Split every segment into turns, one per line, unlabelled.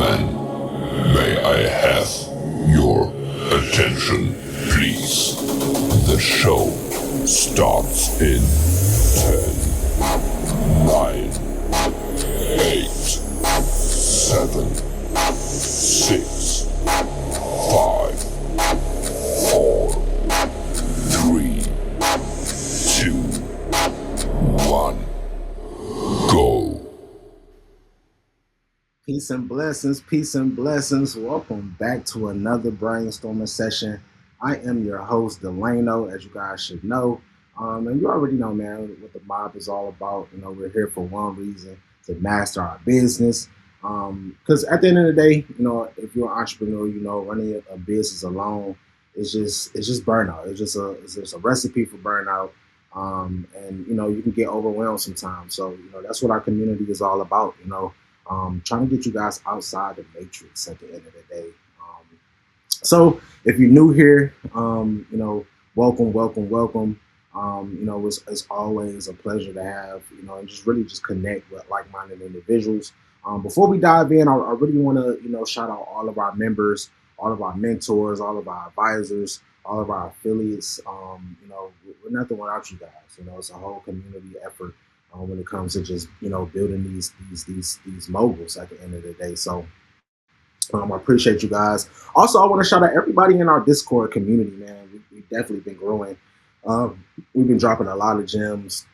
May I have your attention, please? The show starts in 10, 9, 8, 7, 6, 5, 4, 3, 2, 1, go.
Peace and blessings, peace and blessings. Welcome back to another brainstorming session. I am your host, Delano, as you guys should know. And you already know, man, what the mob is all about. You know, we're here for one reason, to master our business. Because at the end of the day, you know, if you're an entrepreneur, you know, running a business alone it's just burnout. It's just a recipe for burnout. And you know, you can get overwhelmed sometimes. So, you know, that's what our community is all about, you know, trying to get you guys outside the matrix at the end of the day. So if you're new here, you know, welcome, welcome, welcome. You know, it's always a pleasure to have, you know, and just really just connect with like-minded individuals. Before we dive in, I really want to, you know, shout out all of our members, all of our mentors, all of our advisors, all of our affiliates. You know, we're nothing without you guys. You know, it's a whole community effort when it comes to just, you know, building these moguls at the end of the day. So I appreciate you guys. Also, I want to shout out everybody in our Discord community, man. We've definitely been growing. We've been dropping a lot of gems,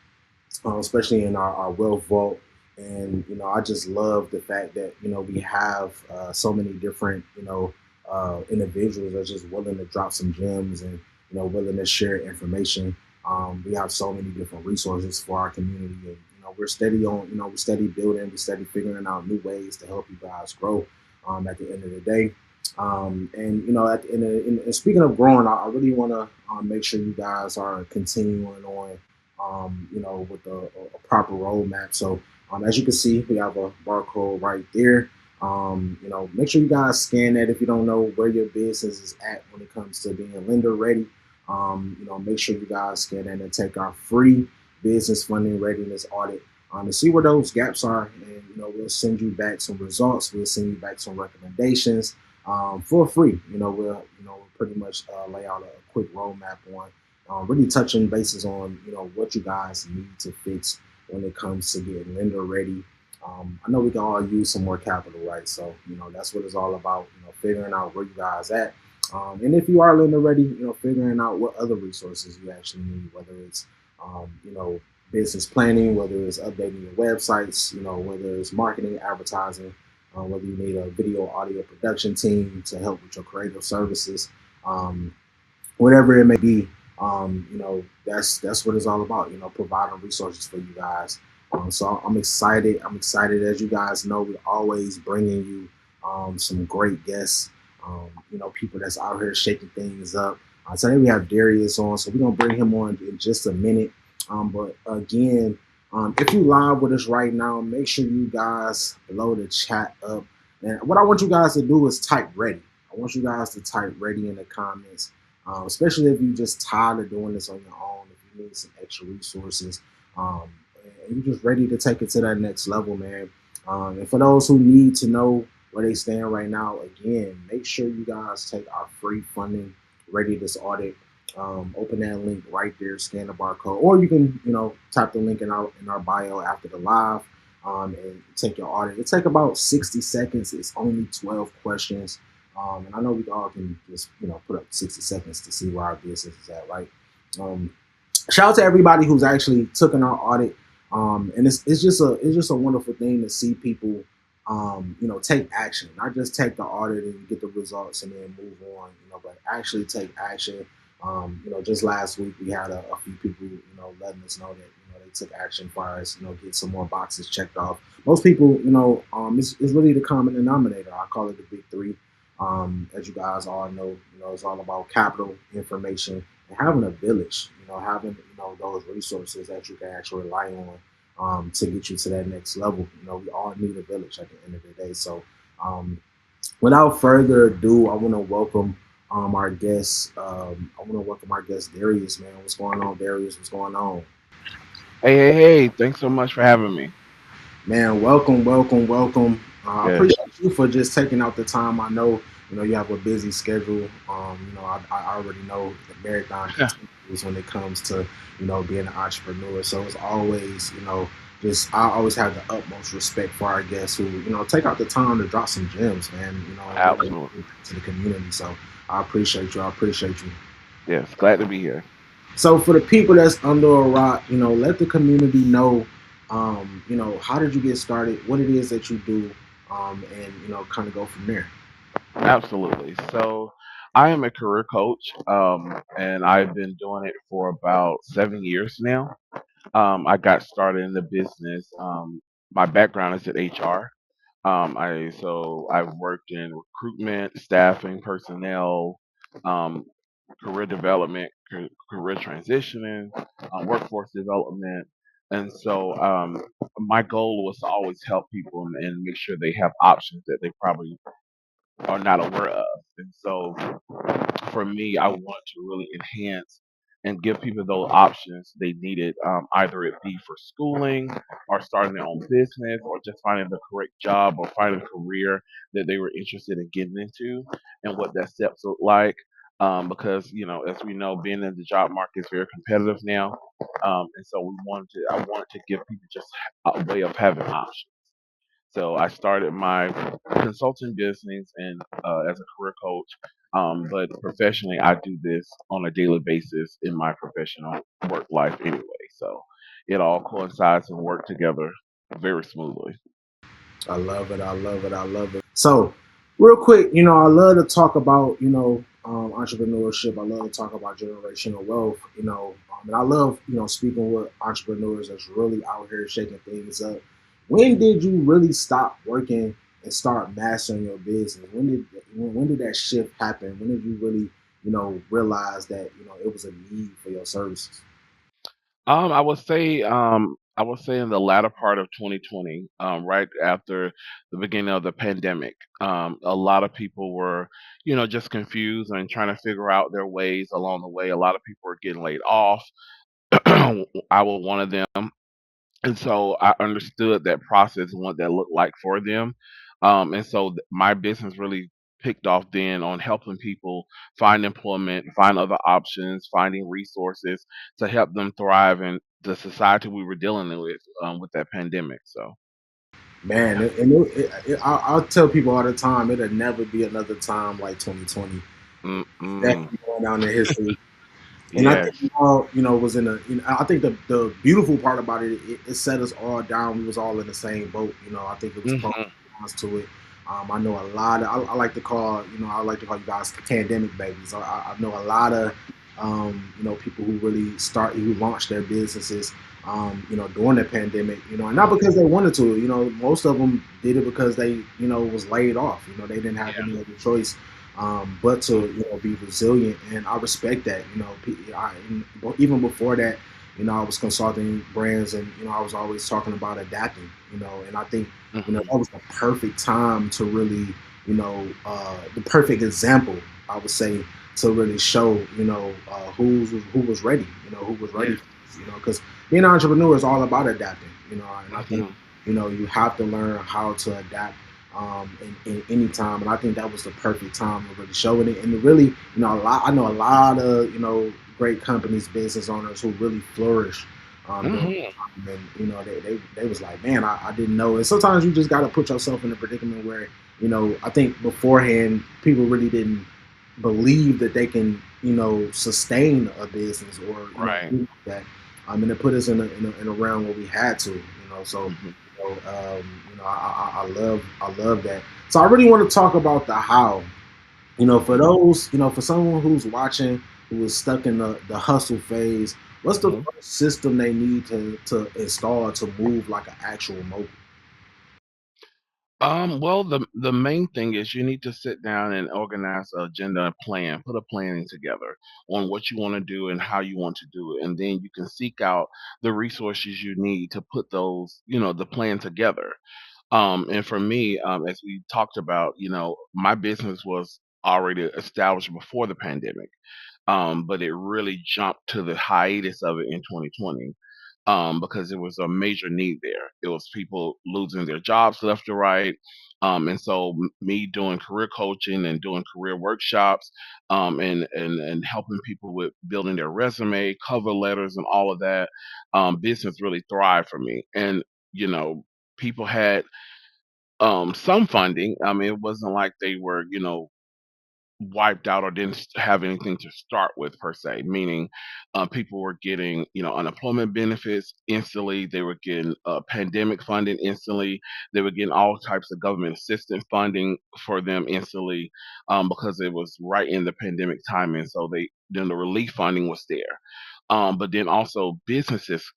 especially in our wealth vault. And, you know, I just love the fact that, you know, we have so many different, you know, individuals that are just willing to drop some gems and, you know, willing to share information. We have so many different resources for our community. And, you know, we're steady on, you know, we're steady building, we're steady figuring out new ways to help you guys grow at the end of the day. And you know, at the end of, and speaking of growing, I really want to make sure you guys are continuing on, you know, with a proper roadmap. So as you can see, we have a barcode right there. You know, make sure you guys scan that if you don't know where your business is at when it comes to being lender ready. You know, make sure you guys scan that and take our free business funding readiness audit to see where those gaps are. And, you know, we'll send you back some results. We'll send you back some recommendations for free. We'll pretty much lay out a quick roadmap on really touching bases on, you know, what you guys need to fix when it comes to getting lender ready. I know we can all use some more capital, right? So, you know, that's what it's all about, you know, figuring out where you guys at. And if you are lender ready, you know, figuring out what other resources you actually need, whether it's, you know, business planning, whether it's updating your websites, you know, whether it's marketing, advertising, whether you need a video, audio production team to help with your creative services, whatever it may be. You know, that's what it's all about, you know, providing resources for you guys. So I'm excited. I'm excited. As you guys know, we're always bringing you some great guests, you know, people that's out here shaking things up. Today we have Darius on, so we're going to bring him on in just a minute. But again, if you live with us right now, make sure you guys blow the chat up. And what I want you guys to do is type ready. I want you guys to type ready in the comments, especially if you just tired of doing this on your own, if you need some extra resources, and you're just ready to take it to that next level, man. And for those who need to know where they stand right now, again, make sure you guys take our free funding readiness audit. Open that link right there, scan the barcode, or you can, you know, type the link in our bio after the live, and take your audit. It take about 60 seconds. It's only 12 questions, and I know we all can just, you know, put up 60 seconds to see where our business is at, right? Shout out to everybody who's actually taken our audit, and it's just a wonderful thing to see people, you know, take action, not just take the audit and get the results and then move on, you know, but actually take action. You know, just last week we had a few people, you know, letting us know that, you know, they took action for us, you know, get some more boxes checked off. Most people, you know, it's really the common denominator. I call it the big three. As you guys all know, you know, it's all about capital, information, and having a village. You know, having, you know, those resources that you can actually rely on to get you to that next level. You know, we all need a village at the end of the day. So, without further ado, I want to welcome our guest. I want to welcome our guest Darius, man. What's going on, Darius? What's going on?
Hey, hey, hey! Thanks so much for having me.
Man, welcome, welcome, welcome. I
Good.
appreciate you for just taking out the time. I know, you have a busy schedule. I already know the marathon continues when it comes to, being an entrepreneur. So it's always, just I always have the utmost respect for our guests who, take out the time to drop some gems, man, and really
Absolutely.
give back to the community. So I appreciate you. I appreciate you.
Yes. Glad to be here.
So for the people that's under a rock, let the community know, how did you get started, what it is that you do, and kind of go from there.
Absolutely. So, I am a career coach, and I've been doing it for about 7 years now. I got started in the business. My background is in HR. I've worked in recruitment, staffing, personnel, um, career development, career transitioning, workforce development, and my goal was to always help people and make sure they have options that they probably are not aware of. And so for me, I want to really enhance and give people those options they needed, either it be for schooling or starting their own business or just finding the correct job or finding a career that they were interested in getting into and what that steps look like. Because as we know, being in the job market is very competitive now, and so I wanted to give people just a way of having options. So I started my consulting business and as a career coach. But professionally, I do this on a daily basis in my professional work life anyway. So it all coincides and work together very smoothly.
I love it. I love it. I love it. So, real quick, I love to talk about, entrepreneurship. I love to talk about generational wealth, and I love, speaking with entrepreneurs that's really out here shaking things up. When did you really stop working and start mastering your business? When did that shift happen? When did you really, realize that, it was a need for your services?
I would say in the latter part of 2020, right after the beginning of the pandemic, a lot of people were, just confused and trying to figure out their ways along the way. A lot of people were getting laid off. I was one of them. And so I understood that process and what that looked like for them. My business really picked off then on helping people find employment, find other options, finding resources to help them thrive in the society we were dealing with that pandemic. So,
Man,
yeah.
I'll tell people all the time, it'll never be another time like 2020.
Mm-mm.
Definitely going down in history. And I think
Yes.
we all, was in a. I think the beautiful part about it set us all down. We was all in the same boat. I think it was pros
Hmm.
and cons to it. I know a lot of. I like to call, I like to call you guys pandemic babies. I know a lot of, people who really who launched their businesses, during the pandemic. And not because they wanted to. Most of them did it because they, was laid off. They didn't have
Yeah.
any other choice, but to, be resilient. And I respect that. Even before that, I was consulting brands, and I was always talking about adapting. And I think,
Hmm.
that was the perfect time to really, the perfect example, I would say, to really show, who was ready, who was ready
Yeah.
for this, because being an entrepreneur is all about adapting, and I think,
Hmm.
you have to learn how to adapt, in any time. And I think that was the perfect time of really showing it. And to really, I know a lot of, great companies, business owners who really flourish, during
Hmm.
that time. And, they was like, man, I didn't know. And sometimes you just got to put yourself in a predicament where, I think beforehand, people really didn't believe that they can, sustain a business or,
Right.
do that. And it put us in a realm where we had to, so,
Hmm.
I love that. So I really want to talk about the how. For
Hmm.
those, for someone who's watching who is stuck in the hustle phase, what's the
Hmm.
first system they need to install to move like an actual mobile?
Well, the main thing is you need to sit down and organize an agenda and plan, put a planning together on what you want to do and how you want to do it, and then you can seek out the resources you need to put those, the plan together. And for me, as we talked about, my business was already established before the pandemic, but it really jumped to the hiatus of it in 2020. because it was a major need there. It was people losing their jobs left to right. And so me doing career coaching and doing career workshops, and helping people with building their resume, cover letters, and all of that, business really thrived for me. And you know, people had some funding. I mean, it wasn't like they were, wiped out or didn't have anything to start with per se. Meaning, people were getting unemployment benefits instantly. They were getting pandemic funding instantly. They were getting all types of government assistance funding for them instantly, because it was right in the pandemic timing. So then the relief funding was there. But then also businesses,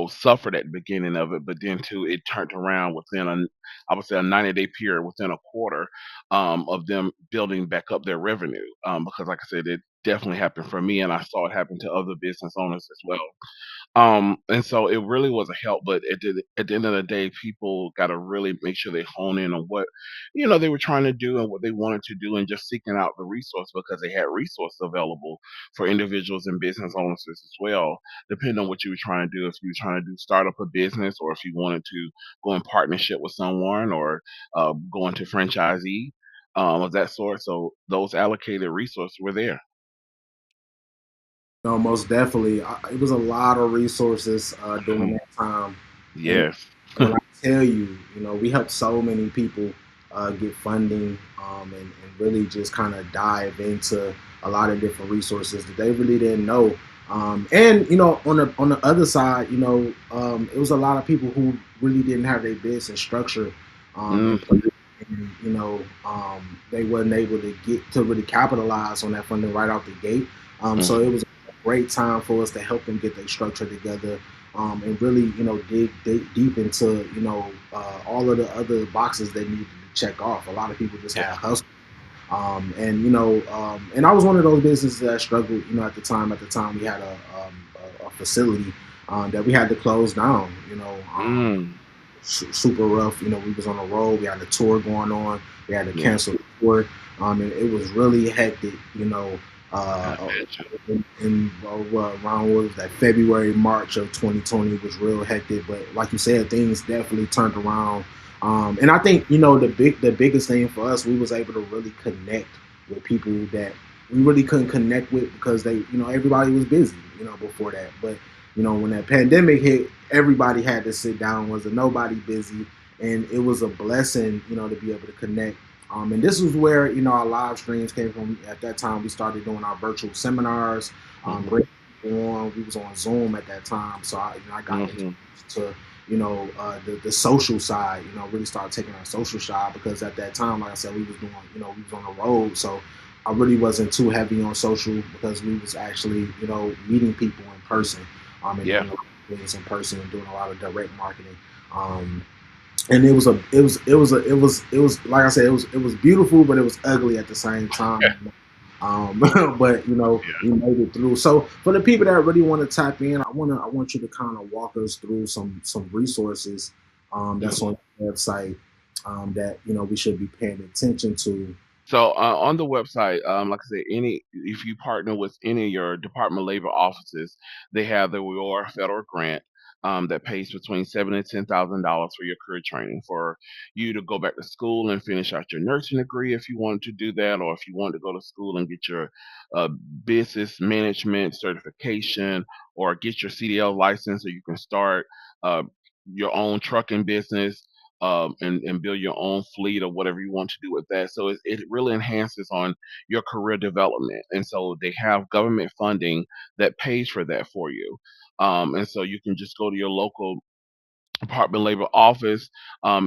suffered at the beginning of it, but then too it turned around within I would say a 90-day period, within a quarter, of them building back up their revenue. Because like I said, it definitely happened for me, and I saw it happen to other business owners as well. And so it really was a help, but at the end of the day, people got to really make sure they hone in on what, they were trying to do and what they wanted to do, and just seeking out the resource because they had resources available for individuals and business owners as well, depending on what you were trying to do. If you were trying to do start up a business, or if you wanted to go in partnership with someone, or go into franchisee, of that sort. So those allocated resources were there.
No, most definitely. It was a lot of resources during
Mhm.
that time, and
Yes.
when I tell you, we helped so many people get funding, and really just kind of dive into a lot of different resources that they really didn't know. And on the other side, it was a lot of people who really didn't have their business structure in place.
Hmm.
And, they wasn't able to get to really capitalize on that funding right out the gate. So it
Hmm.
was great time for us to help them get their structure together, and really, dig deep into, all of the other boxes they needed to check off. A lot of people just
Yeah.
had hustle. And I was one of those businesses that struggled, at the time. At the time, we had a facility that we had to close down.
Mm.
Super rough. We was on the road. We had a tour going on. We had to
Yeah.
cancel the tour. And it was really hectic.
I
Uh,
bet you.
around what was that, February, March of 2020 was real hectic. But like you said, things definitely turned around. And I think the biggest thing for us, we was able to really connect with people that we really couldn't connect with because everybody was busy, before that. But when that pandemic hit, everybody had to sit down. Was a nobody busy, and it was a blessing, to be able to connect. And this was where our live streams came from. At that time, we started doing our virtual seminars,
Mhm.
bringing people on. We was on Zoom at that time, so I got
Mhm.
introduced to the social side. Really started taking our social side because at that time, like I said, we was doing we was on the road, so I really wasn't too heavy on social because we was actually meeting people in person, and
Yeah.
doing a lot of things in person and doing a lot of direct marketing. Um, and it was like I said, it was beautiful, but it was ugly at the same time. Um, but
Yeah.
we made it through. So for the people that really want to tap in, I want you to kind of walk us through some resources that's
Mhm.
on the website, that we should be paying attention to.
So on the website, like I said, any if you partner with any of your Department of Labor offices, they have the WIOA federal grant, that pays between $7,000 and $10,000 for your career training, for you to go back to school and finish out your nursing degree if you wanted to do that, or if you wanted to go to school and get your uh, business management certification, or get your CDL license, so you can start uh, your own trucking business, and build your own fleet or whatever you want to do with that. So it really enhances on your career development. And so they have government funding that pays for that for you. And so you can just go to your local Department of Labor office.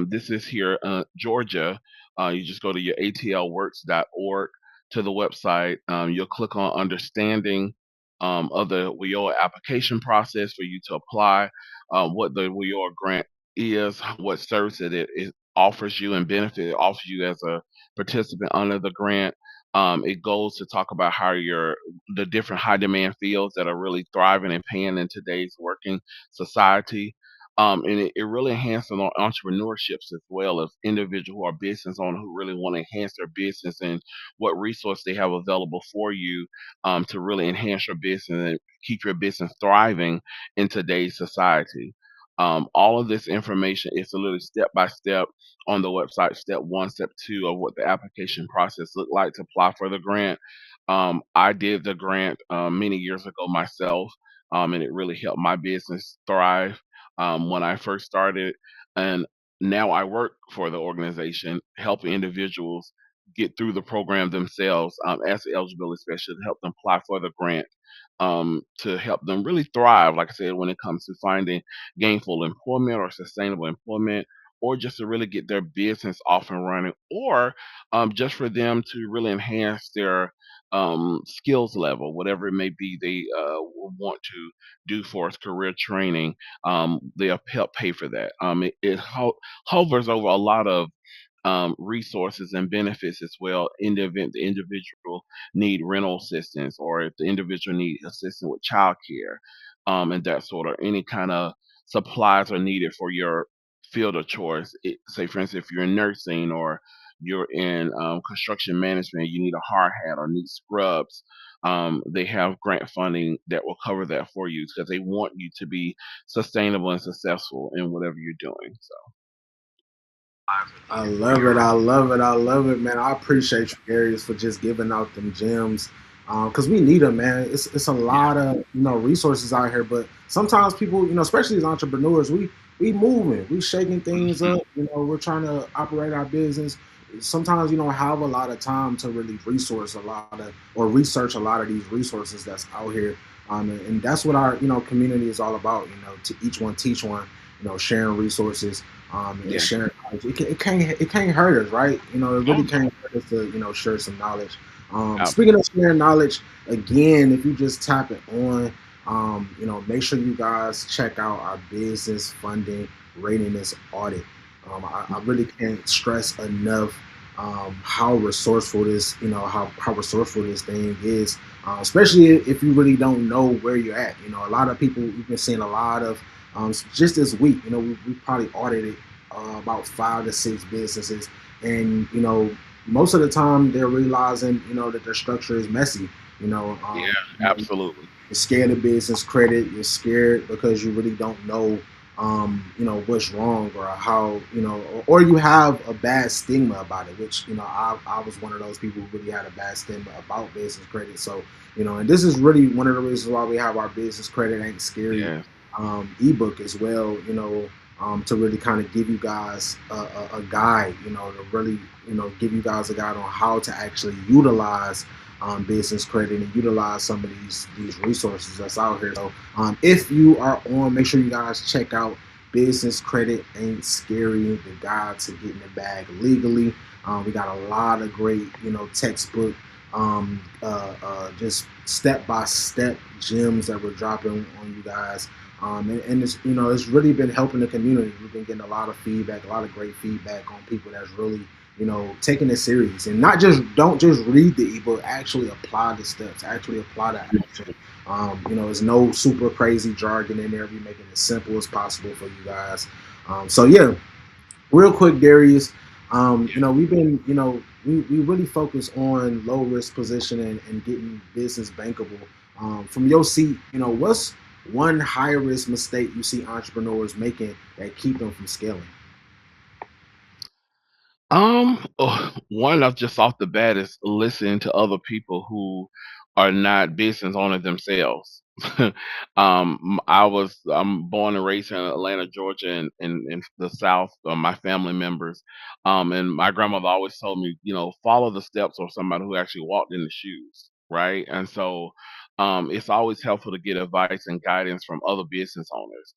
This is here, Georgia. You just go to your atlworks.org to the website. You'll click on understanding, of the WIOA application process for you to apply, what the WIOA grant is, what service it offers you and benefit it offers you as a participant under the grant. It goes to talk about how the different high demand fields that are really thriving and paying in today's working society, And it really enhances on entrepreneurships as well as individual or business owners who really want to enhance their business and what resource they have available for you to really enhance your business and keep your business thriving in today's society. All of this information is literally step by step on the website, step one, step two of what the application process looked like to apply for the grant. I did the grant many years ago myself, and it really helped my business thrive when I first started. And now I work for the organization, helping individuals get through the program themselves as an eligibility specialist, help them apply for the grant to help them really thrive, like I said, when it comes to finding gainful employment or sustainable employment, or just to really get their business off and running, or just for them to really enhance their skills level, whatever it may be they want to do for its career training. They'll help pay for that. It hovers over a lot of resources and benefits as well in the event the individual need rental assistance or if the individual need assistance with childcare and that sort of any kind of supplies are needed for your field of choice. Say, for instance, if you're in nursing or you're in construction management, you need a hard hat or need scrubs. They have grant funding that will cover that for you because they want you to be sustainable and successful in whatever you're doing. So,
I love it. I love it. I love it, man. I appreciate you, Darius, for just giving out them gems. Because we need them, man. It's a
yeah.
lot of resources out here, but sometimes people, especially as entrepreneurs, we moving, we shaking things
Mhm.
up. We're trying to operate our business. Sometimes you don't have a lot of time to really resource a lot of or research a lot of these resources that's out here. And that's what our community is all about. To each one teach one. Sharing resources and
Yeah.
sharing knowledge. It can't hurt us, right? It
Oh,
really
no.
can't hurt us to share some knowledge. Speaking of
Absolutely.
sharing knowledge, again, if you just tap it on, make sure you guys check out our business funding readiness audit. I really can't stress enough how resourceful this, how resourceful this thing is, especially if you really don't know where you're at. A lot of people, we've been seeing a lot of just this week, we probably audited about 5 to 6 businesses, and most of the time they're realizing, that their structure is messy. You know,
Yeah,
um, you know,
absolutely.
you're scared of business credit. You're scared because you really don't know, what's wrong or how, or you have a bad stigma about it, which, I was one of those people who really had a bad stigma about business credit. So, and this is really one of the reasons why we have our business credit ain't scary
Yes.
ebook as well, to really kind of give you guys a guide, to really, give you guys a guide on how to actually utilize business credit and utilize some of these resources that's out here. So if you are on, make sure you guys check out Business Credit Ain't Scary, the guide to getting the bag legally. We got a lot of great, textbook, just step by step gems that we're dropping on you guys. And it's it's really been helping the community. We've been getting a lot of feedback, a lot of great feedback on people that's really taking it serious and not just don't just read the ebook, actually apply the steps, actually apply the action. There's no super crazy jargon in there. We make it as simple as possible for you guys. So yeah, real quick, Darius. We've been, we really focus on low risk positioning and getting business bankable. From your seat, what's one high risk mistake you see entrepreneurs making that keep them from scaling?
One of just off the bat is listening to other people who are not business owners themselves. I'm born and raised in Atlanta, Georgia, in the South. My family members, and my grandmother always told me, follow the steps of somebody who actually walked in the shoes, right? And so, it's always helpful to get advice and guidance from other business owners.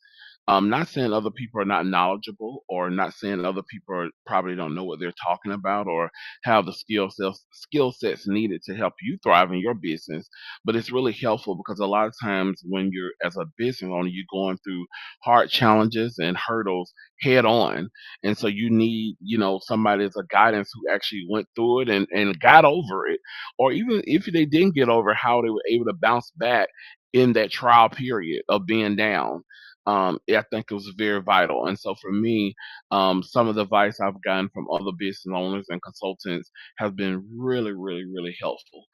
Not saying other people are not knowledgeable, or not saying other people probably don't know what they're talking about, or have the skill sets needed to help you thrive in your business. But it's really helpful because a lot of times when you're as a business owner, you're going through hard challenges and hurdles head on, and so you need somebody as a guidance who actually went through it and got over it, or even if they didn't get over, how they were able to bounce back in that trial period of being down. I think it was very vital. And so for me, some of the advice I've gotten from other business owners and consultants has been really, really, really helpful.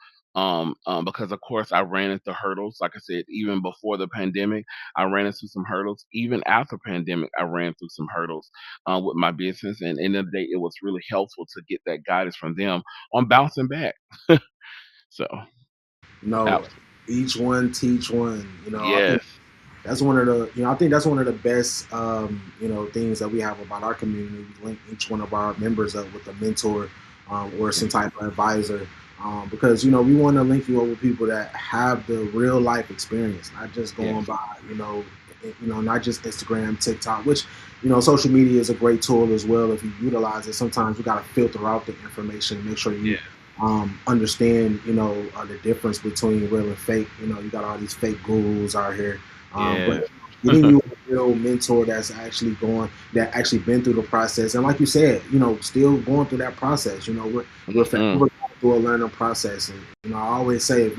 Because of course I ran into hurdles. Like I said, even before the pandemic, I ran into some hurdles. Even after pandemic, I ran through some hurdles with my business. And in the end of the day, it was really helpful to get that guidance from them on bouncing back. So,
No,
absolutely.
each one teach one. I think
Yes.
that's one of the I think that's one of the best things that we have about our community. We link each one of our members up with a mentor or some type of advisor. Because we want to link you up with people that have the real life experience, not just going
Yes.
by not just Instagram, TikTok, which social media is a great tool as well if you utilize it. Sometimes you got to filter out the information, make sure you
Yes.
understand, the difference between real and fake. You got all these fake gurus out here, but
Yes.
getting you a real mentor that actually been through the process, and like you said, still going through that process. We're forever
Hmm.
going through a learning process, and I always say,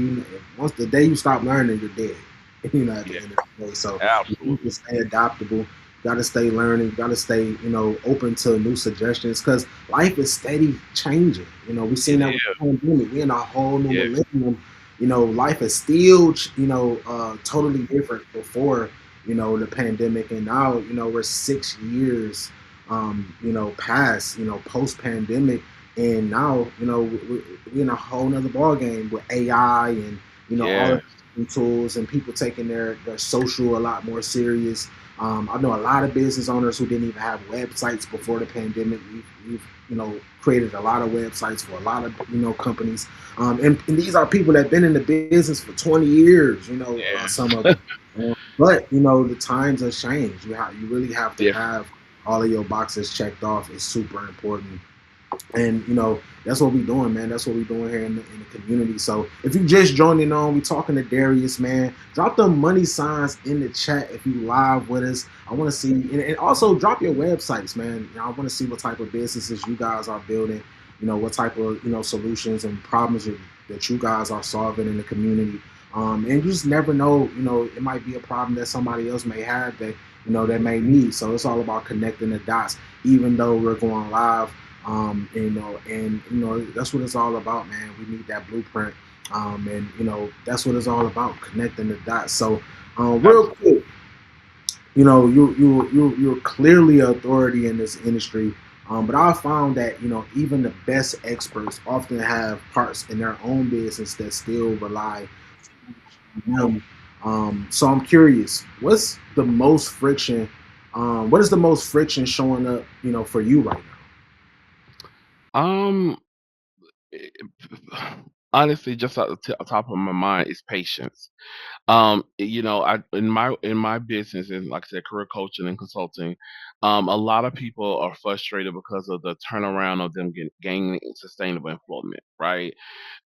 once the day you stop learning, you're dead. At the
Yeah.
end of the day, so you need to
Absolutely.
stay adaptable. Got to stay learning. Got to stay, open to new suggestions because life is steady changing. We've seen
It
that with
is.
the pandemic. We're in a whole new
Yes.
millennium. Life is still, totally different before, the pandemic. And now, we're 6 years, past, post pandemic. And now, we're in a whole nother ball game with AI and, all of
Yes.
the tools and people taking their social a lot more serious. I know a lot of business owners who didn't even have websites before the pandemic. We've created a lot of websites for a lot of companies, and these are people that have been in the business for 20 years. Some
Yes.
of them, but the times have changed. You really have to
Different.
have all of your boxes checked off. It's super important, and that's what we're doing, man. That's what we're doing here in the community. So if you just joining on, we talking to Darius, man. Drop the money signs in the chat if you live with us. I want to see, and also drop your websites, man. I want to see what type of businesses you guys are building. What type of solutions and problems that you guys are solving in the community. And you just never know. It might be a problem that somebody else may have that that may need. So it's all about connecting the dots. Even though we're going live, and that's what it's all about, man. We need that blueprint, and that's what it's all about, connecting the dots. So, real
Absolutely.
quick, you're clearly an authority in this industry. But I found that even the best experts often have parts in their own business that still rely on them. So I'm curious, what is the most friction showing up, for you right now?
Um, eh, honestly, just at the top of my mind is patience. I in my business and like I said, career coaching and consulting, a lot of people are frustrated because of the turnaround of them gaining sustainable employment, right?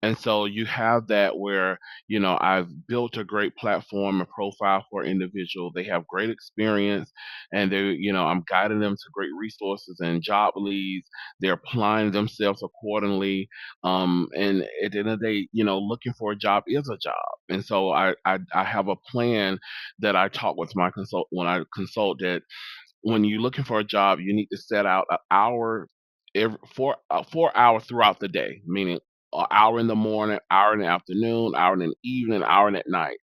And so you have that where, I've built a great platform, a profile for an individual. They have great experience and I'm guiding them to great resources and job leads. They're applying themselves accordingly. And at the end of the day, looking for a job is a job. And so I have a plan that I talk with my consult when I consult that when you're looking for a job, you need to set out an hour, 4 hours throughout the day, meaning an hour in the morning, hour in the afternoon, hour in the evening, hour at night,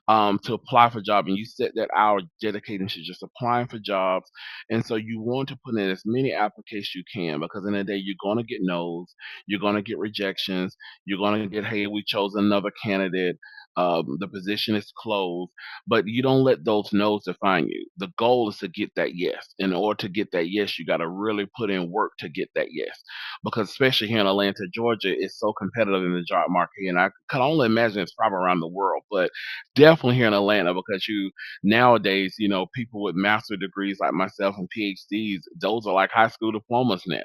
to apply for job. And you set that hour dedicated to just applying for jobs. And so you want to put in as many applications you can because in the day you're going to get no's, you're going to get rejections, you're going to get, hey, we chose another candidate. The position is closed, but you don't let those no's define you. The goal is to get that yes. In order to get that yes, you got to really put in work to get that yes. Because especially here in Atlanta, Georgia, it's so competitive in the job market, and I can only imagine it's probably around the world, but definitely here in Atlanta because you nowadays, people with master degrees like myself and PhDs, those are like high school diplomas now.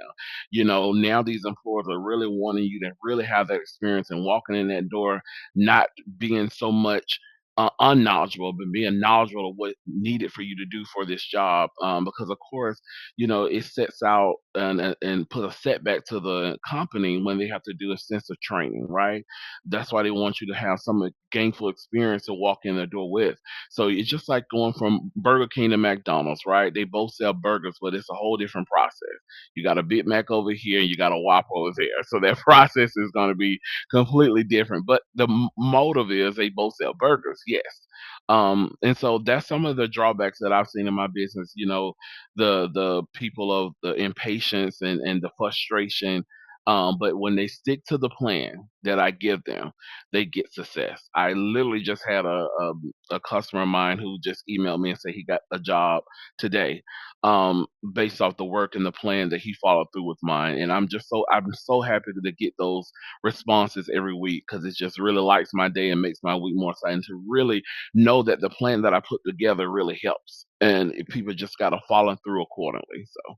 Now these employers are really wanting you to really have that experience and walking in that door, not being so much. unknowledgeable, but being knowledgeable of what needed for you to do for this job. Because of course, it sets out and put a setback to the company when they have to do extensive training, right? That's why they want you to have some gainful experience to walk in the door with. So it's just like going from Burger King to McDonald's, right? They both sell burgers, but it's a whole different process. You got a Big Mac over here, and you got a Whopper over there. So that process is going to be completely different. But the motive is they both sell burgers, yes. And so that's some of the drawbacks that I've seen in my business. The people of the impatience and the frustration. But when they stick to the plan that I give them, they get success. I literally just had a customer of mine who just emailed me and said he got a job today, based off the work and the plan that he followed through with mine. And I'm so happy to get those responses every week because it just really lights my day and makes my week more exciting to really know that the plan that I put together really helps. And if people just got to follow through accordingly. So,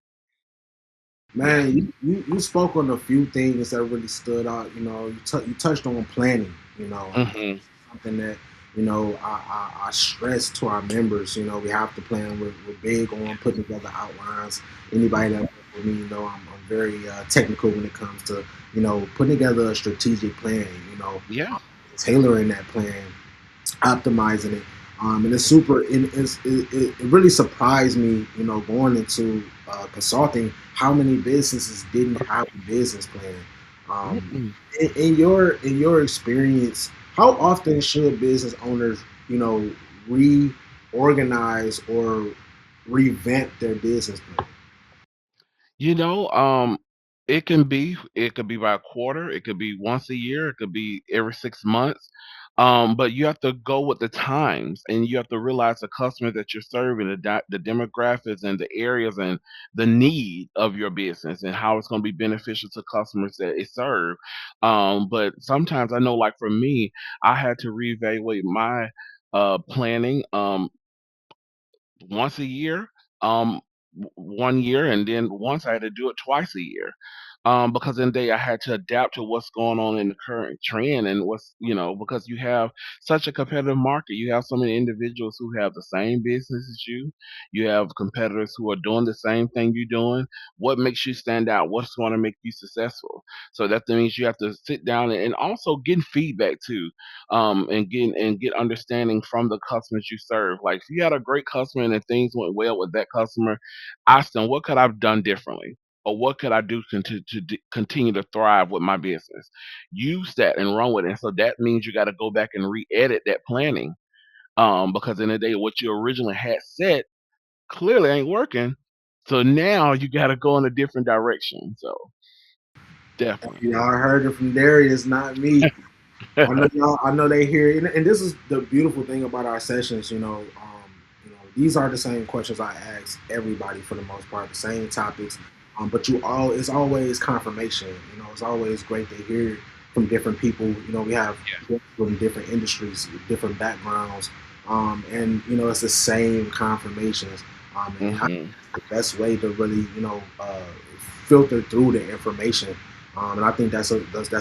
yeah.
Man, you spoke on a few things that really stood out. You touched on planning. And
Hmm.
something that I stress to our members. We have to plan. We're big on putting together outlines. Anybody that works with me, I'm very technical when it comes to putting together a strategic plan.
Yeah.
Tailoring that plan, optimizing it. And it's super. It really surprised me, going into consulting, how many businesses didn't have a business plan. Um,
Mm-mm.
in your experience, how often should business owners, reorganize or revamp their business plan?
You know, um, it could be by a quarter, it could be once a year, it could be every 6 months. But you have to go with the times, and you have to realize the customer that you're serving, the demographics and the areas and the need of your business, and how it's going to be beneficial to customers that it serve. But sometimes I know, like for me, I had to reevaluate my planning. Once a year, one year, and then once I had to do it twice a year. Because then I had to adapt to what's going on in the current trend and because you have such a competitive market. You have so many individuals who have the same business as you. You have competitors who are doing the same thing you're doing. What makes you stand out? What's going to make you successful? So that means you have to sit down and also get feedback too, and get understanding from the customers you serve. Like if you had a great customer and things went well with that customer, ask them what could I've done differently, or what could I do continue to thrive with my business. Use that and run with it. And so that means you got to go back and re-edit that planning, because in the day what you originally had set clearly ain't working. So now you got to go in a different direction. So definitely.
Y'all heard it from Darius, not me. I know y'all. I know they hear it, and this is the beautiful thing about our sessions. These are the same questions I ask everybody for the most part, the same topics. But it's always confirmation. It's always great to hear from different people. We have people from different industries, different backgrounds, and it's the same confirmations. And how
Hmm.
the best way to really, filter through the information. And I think that's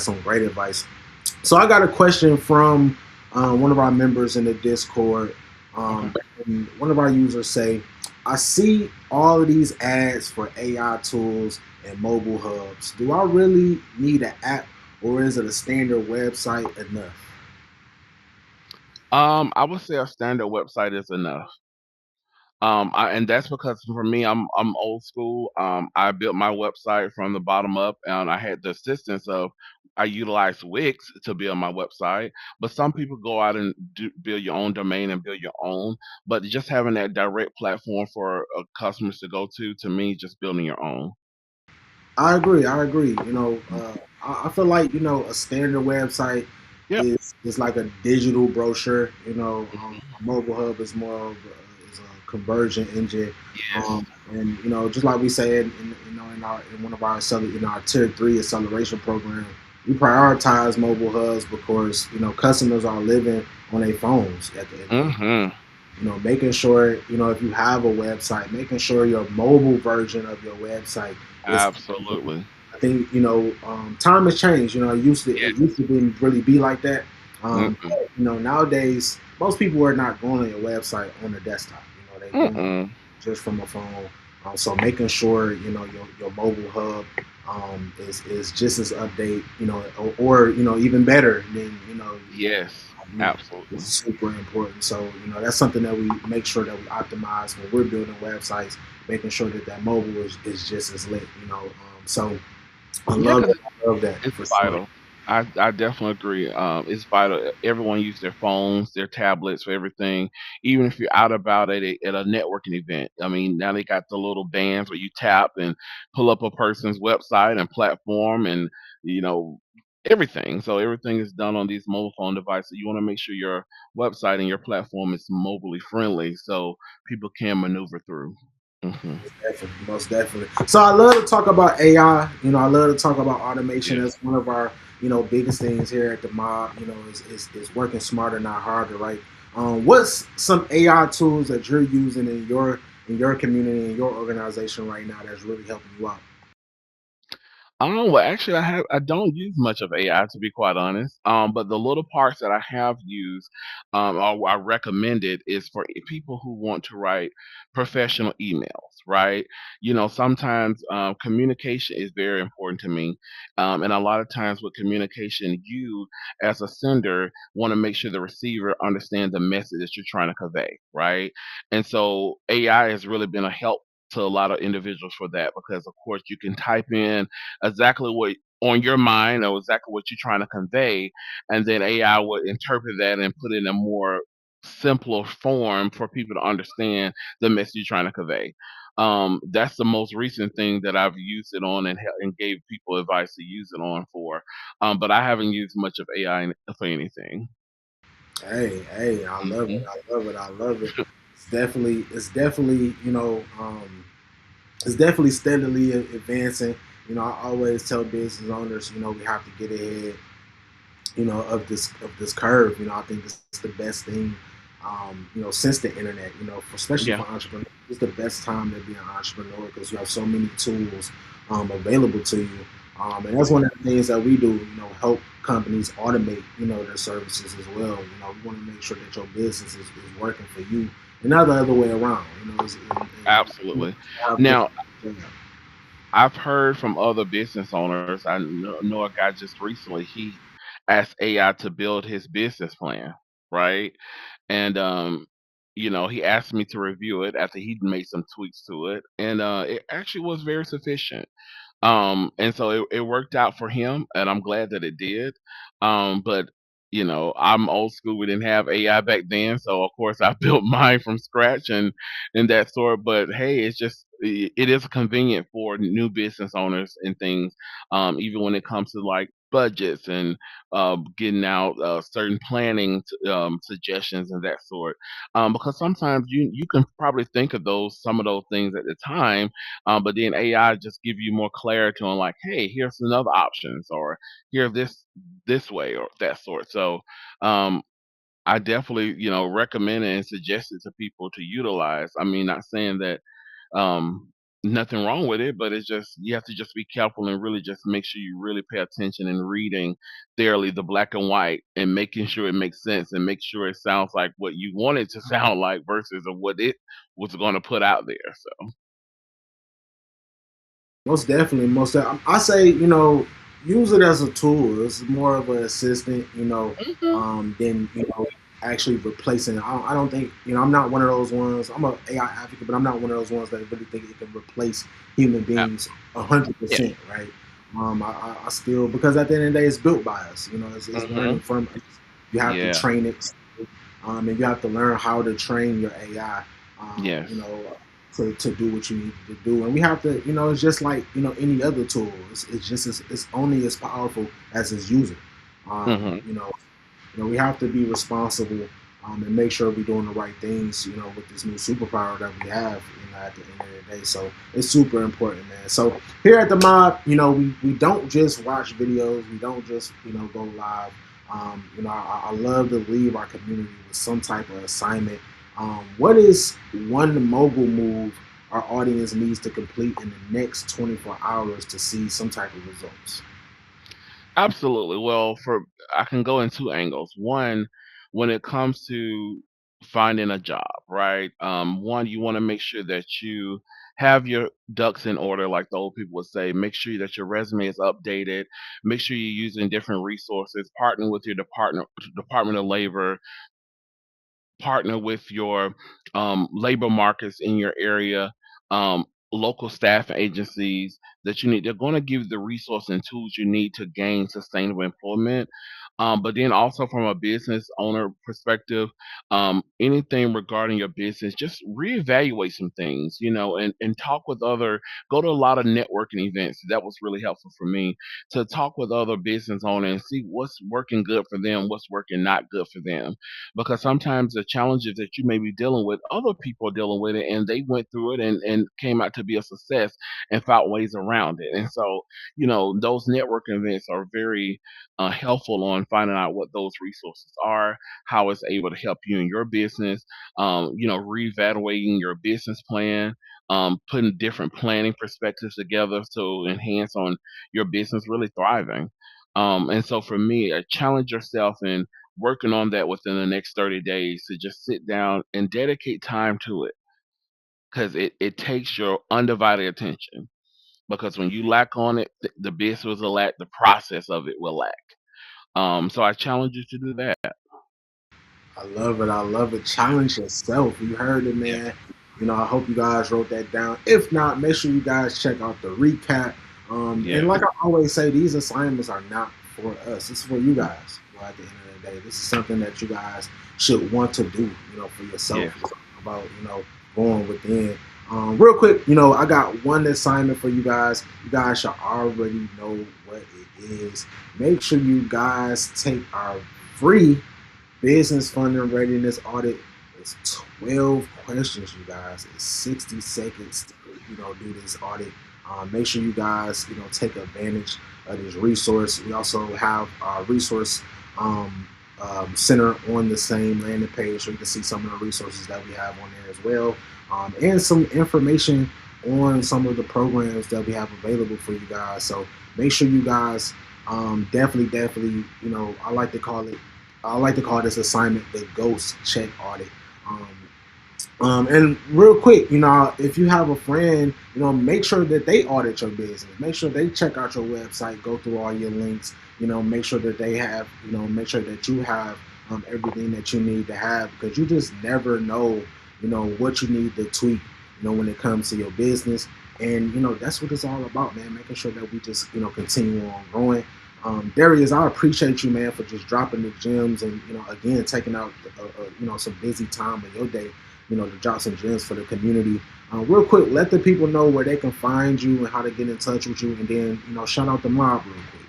some great advice. So I got a question from one of our members in the Discord.
Okay.
And one of our users say, "I see all of these ads for AI tools and mobile hubs. Do I really need an app, or is it a standard website enough?"
I would say a standard website is enough. And that's because for me, I'm old school. I built my website from the bottom up, and I had the assistance of I utilized Wix to build my website. But some people go out and build your own domain and build your own. But just having that direct platform for customers to go to me, just building your own.
I agree. I agree. I feel like a standard website
Yep.
is like a digital brochure. A mobile hub is more of is a conversion engine.
Yes.
And just like we said in one of our in our tier 3 acceleration program, we prioritize mobile hubs because customers are living on their phones at the end of the day.
Hmm.
Making sure if you have a website, making sure your mobile version of your website is.
Absolutely.
I think time has changed. It used to
Yes.
didn't really be like that.
Mm-mm.
Nowadays most people are not going on your website on a desktop. They're doing it
Mm-mm.
just from a phone. So making sure your mobile hub is just as update, or even better than
Yes,
you is
absolutely.
super important. So that's something that we make sure that we optimize when we're building websites, making sure that mobile is just as lit. So I
Yeah,
love
'cause
that. I love that
it's
for sure.
vital. I definitely agree. It's vital. Everyone use their phones, their tablets for everything. Even if you're out about it at a networking event. I mean, now they got the little bands where you tap and pull up a person's website and platform and you know everything. So everything is done on these mobile phone devices. You want to make sure your website and your platform is mobilely friendly so people can maneuver through. Hmm.
Definitely, most definitely. So I love to talk about AI. I love to talk about automation.
Yes.
That's one of our biggest things here at the mob. Is working smarter, not harder, right? What's some AI tools that you're using in your community in your organization right now that's really helping you out?
Well, actually, I don't use much of AI to be quite honest. But the little parts that I have used, or I recommend it is for people who want to write professional emails, right? Sometimes communication is very important to me, and a lot of times with communication, you as a sender want to make sure the receiver understands the message that you're trying to convey, right? And so AI has really been a help to a lot of individuals for that because of course you can type in exactly what on your mind or exactly what you're trying to convey, and then AI would interpret that and put it in a more simpler form for people to understand the message you're trying to convey. That's the most recent thing that I've used it on and gave people advice to use it on for. But I haven't used much of AI for anything.
Hey, I love it.
Hmm.
I love it. I love it. It's definitely steadily advancing. I always tell business owners, we have to get ahead of this curve. I think this is the best thing, since the internet. Especially
Yeah,
for entrepreneurs, it's the best time to be an entrepreneur because you have so many tools available to you. And that's one of the things that we do. Help companies automate their services as well. We want to make sure that your business is working for you, and not the other way around. And
absolutely.
have
Now,
different.
I've heard from other business owners. I know a guy just recently. He asked AI to build his business plan, right? And he asked me to review it after he'd made some tweaks to it, and it actually was very sufficient. And so it worked out for him, and I'm glad that it did. But I'm old school. We didn't have AI back then, so of course I built mine from scratch and that sort. But hey, it is convenient for new business owners and things, even when it comes to like budgets and getting out certain planning suggestions and that sort. Because sometimes you can probably think of some of those things at the time, but then AI just give you more clarity on like, hey, here's another options, or here this way or that sort. So um, I definitely recommend it and suggest it to people to utilize. I mean, not saying that um, nothing wrong with it, but it's just you have to just be careful and really just make sure you really pay attention and reading thoroughly the black and white and making sure it makes sense and make sure it sounds like what you want it to sound like versus of what it was going to put out there. So.
Most definitely, I say, use it as a tool. It's more of an assistant,
Mhm.
than actually replacing. I don't think I'm not one of those ones. I'm a AI advocate, but I'm not one of those ones that really think it can replace human beings a hundred
Yeah.
percent, right? I still, because at the end of the day, it's built by us. It's
Mhm.
learning from us. You have to
Yeah.
train it, and you have to learn how to train your AI.
Yes.
To do what you need to do. And we have to, it's just like, any other tool. It's only as powerful as its user. Um,
Mhm.
you know, we have to be responsible, and make sure we're doing the right things, with this new superpower that we have, at the end of the day. So it's super important, man. So here at the mob, we don't just watch videos, we don't just, go live. I love to leave our community with some type of assignment. What is one mobile move our audience needs to complete in the next 24 hours to see some type of results?
Absolutely. Well, for I can go in two angles. One, when it comes to finding a job, right? One, you want to make sure that you have your ducks in order, like the old people would say. Make sure that your resume is updated. Make sure you're using different resources. Partner with your Department of Labor, partner with your labor markets in your area, um, local staff agencies that you need. They're going to give you the resource and tools you need to gain sustainable employment. But then also from a business owner perspective, anything regarding your business, just reevaluate some things, and talk with go to a lot of networking events. That was really helpful for me to talk with other business owners and see what's working good for them, what's working not good for them, because sometimes the challenges that you may be dealing with, other people are dealing with it, and they went through it and came out to be a success and found ways around it. And so, those networking events are very helpful on finding out what those resources are, how it's able to help you in your business, reevaluating your business plan. Putting different planning perspectives together to enhance on your business really thriving. And so for me, challenge yourself in working on that within the next 30 days to just sit down and dedicate time to it, because it takes your undivided attention. Because when you lack on it, the business will lack, the process of it will lack. So I challenge you to do that.
I love it. I love it. Challenge yourself. You heard it,
Yeah.
man. I hope you guys wrote that down. If not, make sure you guys check out the recap. And
Yes.
like I always say, these assignments are not for us. It's for you guys. At the end of the day, this is something that you guys should want to do. For yourself.
Yes.
It's about going within. Real quick, I got one assignment for you guys. You guys should already know what it is. Make sure you guys take our free business funding readiness audit. Is 12 questions, you guys. It's 60 seconds to, do this audit. Make sure you guys, take advantage of this resource. We also have our resource center on the same landing page, so you can see some of the resources that we have on there as well, and some information on some of the programs that we have available for you guys. So make sure you guys definitely, I like to call this assignment the ghost check audit. And real quick, if you have a friend, make sure that they audit your business. Make sure they check out your website, go through all your links. Make sure that they have, make sure that you have everything that you need to have, because you just never know, what you need to tweak, when it comes to your business. And that's what it's all about, man. Making sure that we just, continue on growing. Darius, I appreciate you, man, for just dropping the gems and again taking out some busy time of your day, to drop some gems for the community. Real quick, let the people know where they can find you and how to get in touch with you, and then shout out the mob real quick.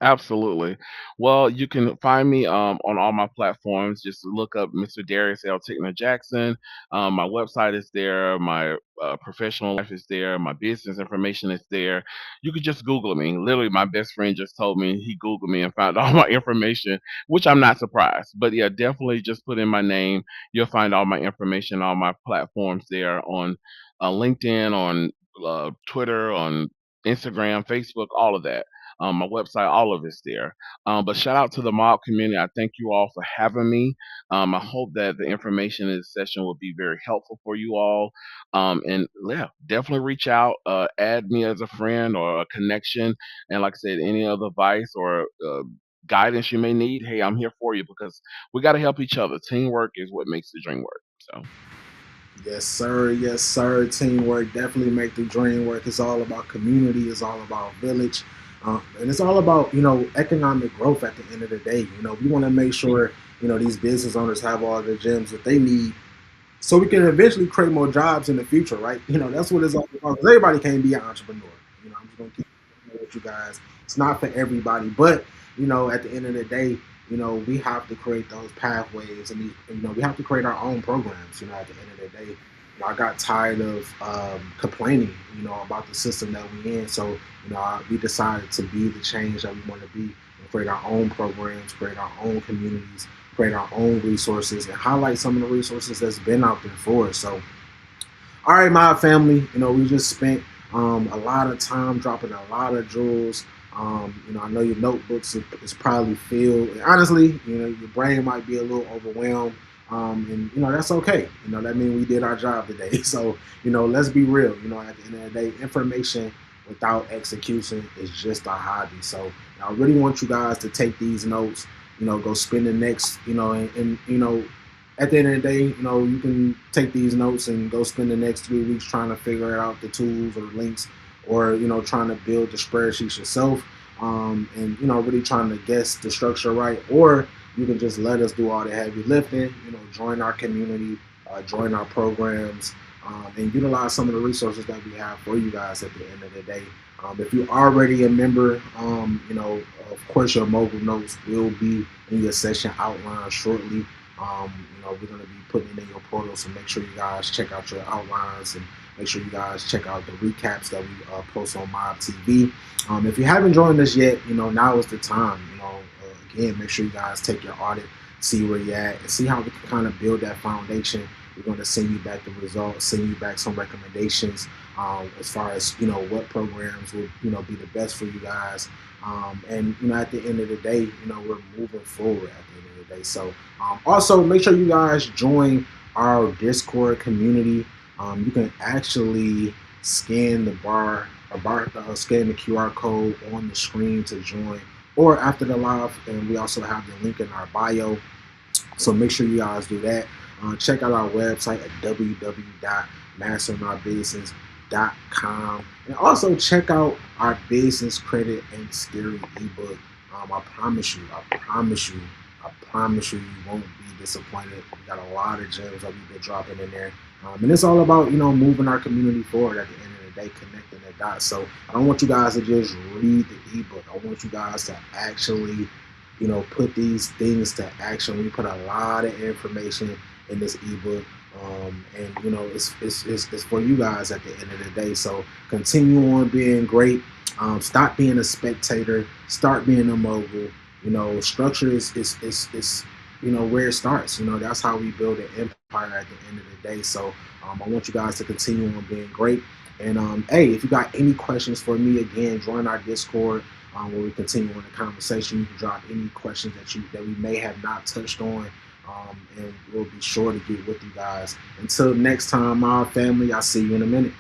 Absolutely. Well, you can find me on all my platforms. Just look up Mr. Darius L. Tigner-Jackson. My website is there. My professional life is there. My business information is there. You could just Google me. Literally, my best friend just told me he Googled me and found all my information, which I'm not surprised. But yeah, definitely just put in my name. You'll find all my information, all my platforms there on LinkedIn, on Twitter, on Instagram, Facebook, all of that, my website, all of it's there. But shout out to the mob community. I thank you all for having me. I hope that the information in this session will be very helpful for you all. And yeah, definitely reach out, add me as a friend or a connection. And like I said, any other advice or guidance you may need, hey, I'm here for you, because we got to help each other. Teamwork is what makes the dream work. So,
Yes, sir. Yes, sir. Teamwork definitely make the dream work. It's all about community. It's all about village, and it's all about economic growth. At the end of the day, we want to make sure these business owners have all the gems that they need, so we can eventually create more jobs in the future, right? That's what it's all about. 'Cause everybody can't be an entrepreneur. I'm just gonna keep it with you guys. It's not for everybody, but at the end of the day, we have to create those pathways, and we have to create our own programs. At the end of the day, I got tired of complaining, about the system that we in. So, we decided to be the change that we want to be, and create our own programs, create our own communities, create our own resources, and highlight some of the resources that's been out there for us. So, all right, my family, we just spent a lot of time dropping a lot of jewels I know your notebooks is probably filled. And honestly, your brain might be a little overwhelmed. And that's okay. That means we did our job today. So let's be real. At the end of the day, information without execution is just a hobby. So I really want you guys to take these notes. Go spend the next. And at the end of the day, you can take these notes and go spend the next 3 weeks trying to figure out the tools or links, or trying to build the spreadsheets yourself, and really trying to guess the structure right. Or you can just let us do all the heavy lifting. Join our community, join our programs, and utilize some of the resources that we have for you guys at the end of the day. If you're already a member, of course your mobile notes will be in your session outline shortly. We're going to be putting it in your portal, so make sure you guys check out your outlines, and make sure you guys check out the recaps that we post on M.O.B TV. If you haven't joined us yet, now is the time. Again, make sure you guys take your audit, see where you're at, and see how we can kind of build that foundation. We're going to send you back the results, send you back some recommendations as far as what programs will be the best for you guys. And at the end of the day, we're moving forward at the end of the day. So also make sure you guys join our Discord community. You can actually scan scan the QR code on the screen to join, or after the live, and we also have the link in our bio. So make sure you guys do that. Check out our website at www.mastermybusiness.com, and also check out our business credit and scary ebook. I promise you, you won't be disappointed. We got a lot of gems that we've been dropping in there, and it's all about moving our community forward at the end of the day, connecting the dots. So I don't want you guys to just read the ebook. I want you guys to actually put these things to action. We put a lot of information in this ebook, and it's for you guys at the end of the day. So continue on being great. Stop being a spectator. Start being a mogul. Structure is where it starts. That's how we build an empire at the end of the day. So I want you guys to continue on being great. And hey, if you got any questions for me, again, join our Discord. Where we continue on the conversation. You can drop any questions that we may have not touched on, and we'll be sure to get with you guys. Until next time, my family, I'll see you in a minute.